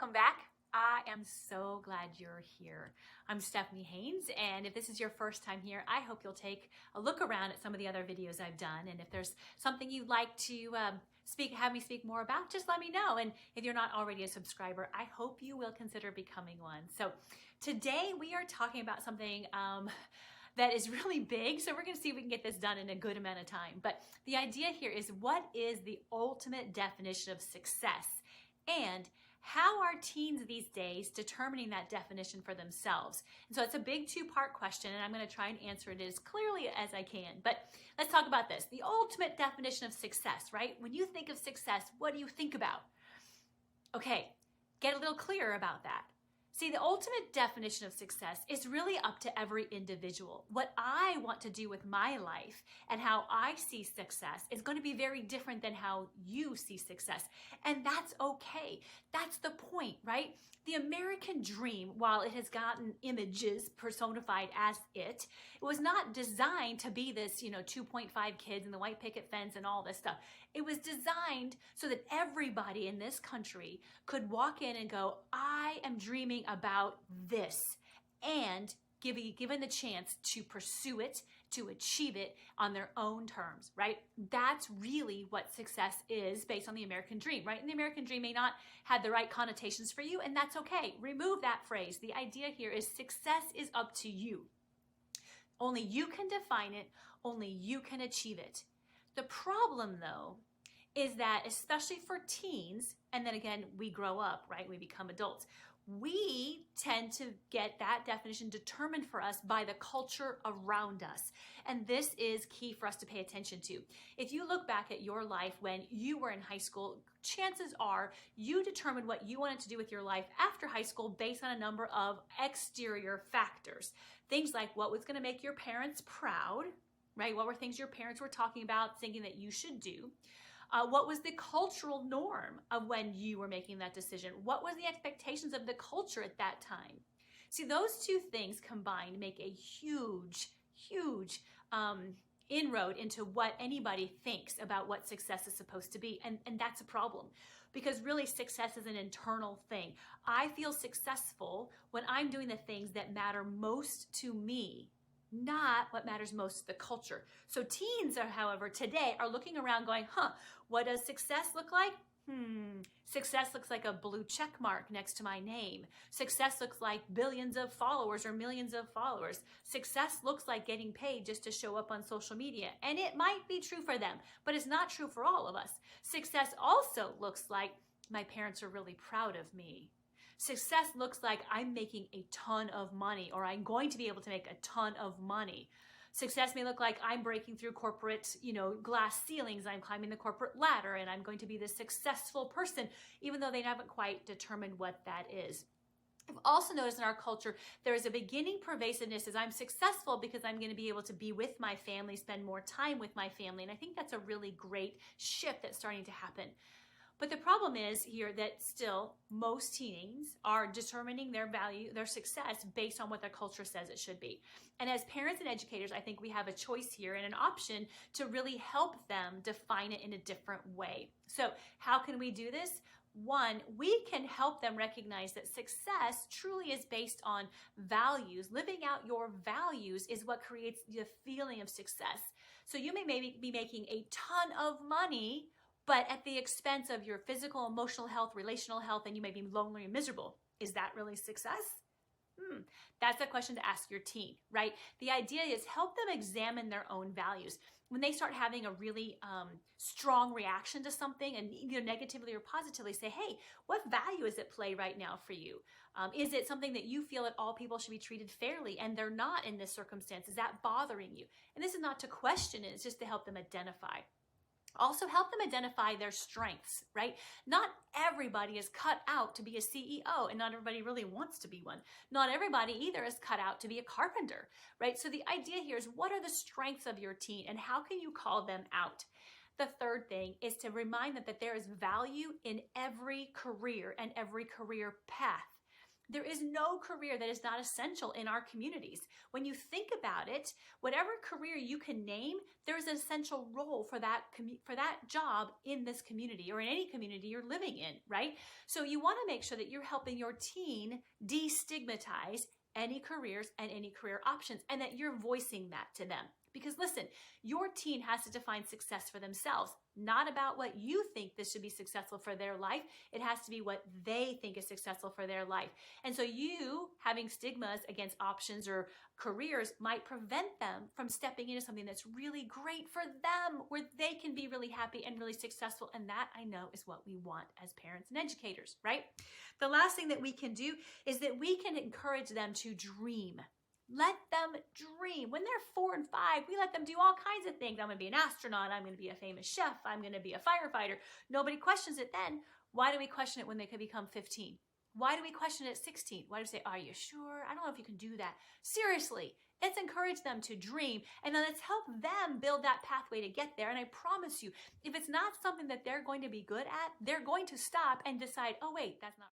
welcome back. I am so glad you're here. I'm Stephanie Haynes, and if this is your first time here, I hope you'll take a look around at some of the other videos I've done, and if there's something you'd like to have me speak more about, just let me know. And if you're not already a subscriber, I hope you will consider becoming one. So today we are talking about something that is really big, so we're going to see if we can get this done in a good amount of time. But the idea here is, what is the ultimate definition of success? And how are teens these days determining that definition for themselves? And so it's a big two-part question, and I'm going to try and answer it as clearly as I can. But let's talk about this. The ultimate definition of success, right? When you think of success, what do you think about? Okay, get a little clearer about that. See, the ultimate definition of success is really up to every individual. What I want to do with my life and how I see success is going to be very different than how you see success. And that's okay. That's the point, right? The American dream, while it has gotten images personified as it was not designed to be this, 2.5 kids and the white picket fence and all this stuff. It was designed so that everybody in this country could walk in and go, I am dreaming about this, and given the chance to pursue it, to achieve it on their own terms, right? That's really what success is based on the American dream, right? And the American dream may not have the right connotations for you, and that's okay. Remove that phrase. The idea here is success is up to you. Only you can define it. Only you can achieve it. The problem, though, is that especially for teens, and then again, we grow up, right? We become adults. We tend to get that definition determined for us by the culture around us. And this is key for us to pay attention to. If you look back at your life when you were in high school, chances are you determined what you wanted to do with your life after high school based on a number of exterior factors. Things like what was going to make your parents proud, right? What were things your parents were talking about, thinking that you should do? What was the cultural norm of when you were making that decision? What was the expectations of the culture at that time? See, those two things combined make a huge inroad into what anybody thinks about what success is supposed to be. And that's a problem, because really success is an internal thing. I feel successful when I'm doing the things that matter most to me, not what matters most to the culture. So teens are, however, today are looking around going, what does success look like? Success looks like a blue check mark next to my name. Success looks like billions of followers or millions of followers. Success looks like getting paid just to show up on social media. And it might be true for them, but it's not true for all of us. Success also looks like my parents are really proud of me. Success looks like I'm making a ton of money, or I'm going to be able to make a ton of money. Success may look like I'm breaking through corporate, glass ceilings. I'm climbing the corporate ladder, and I'm going to be this successful person, even though they haven't quite determined what that is. I've also noticed in our culture, there is a beginning pervasiveness as I'm successful because I'm going to be able to be with my family, spend more time with my family. And I think that's a really great shift that's starting to happen. But the problem is here that still most teens are determining their value, their success based on what their culture says it should be. And as parents and educators, I think we have a choice here and an option to really help them define it in a different way. So how can we do this? One, we can help them recognize that success truly is based on values. Living out your values is what creates the feeling of success. So you may maybe be making a ton of money, but at the expense of your physical, emotional health, relational health, and you may be lonely and miserable. Is that really success? That's a question to ask your teen, right? The idea is help them examine their own values. When they start having a really strong reaction to something, and either negatively or positively, say, hey, what value is at play right now for you? Is it something that you feel that all people should be treated fairly and they're not in this circumstance? Is that bothering you? And this is not to question it, it's just to help them identify. Also help them identify their strengths, right? Not everybody is cut out to be a CEO, and not everybody really wants to be one. Not everybody either is cut out to be a carpenter, right? So the idea here is, what are the strengths of your teen and how can you call them out? The third thing is to remind them that there is value in every career and every career path. There is no career that is not essential in our communities. When you think about it, whatever career you can name, there's an essential role for that job in this community or in any community you're living in, right? So you want to make sure that you're helping your teen destigmatize any careers and any career options, and that you're voicing that to them. Because listen, your teen has to define success for themselves, not about what you think this should be successful for their life. It has to be what they think is successful for their life. And so you having stigmas against options or careers might prevent them from stepping into something that's really great for them, where they can be really happy and really successful. And that, I know, is what we want as parents and educators, right? The last thing that we can do is that we can encourage them to dream. Let them dream. When they're 4 and 5, we let them do all kinds of things. I'm going to be an astronaut. I'm going to be a famous chef. I'm going to be a firefighter. Nobody questions it then. Why do we question it when they could become 15? Why do we question it at 16? Why do we say, are you sure? I don't know if you can do that. Seriously, let's encourage them to dream, and then let's help them build that pathway to get there. And I promise you, if it's not something that they're going to be good at, they're going to stop and decide, oh wait, that's not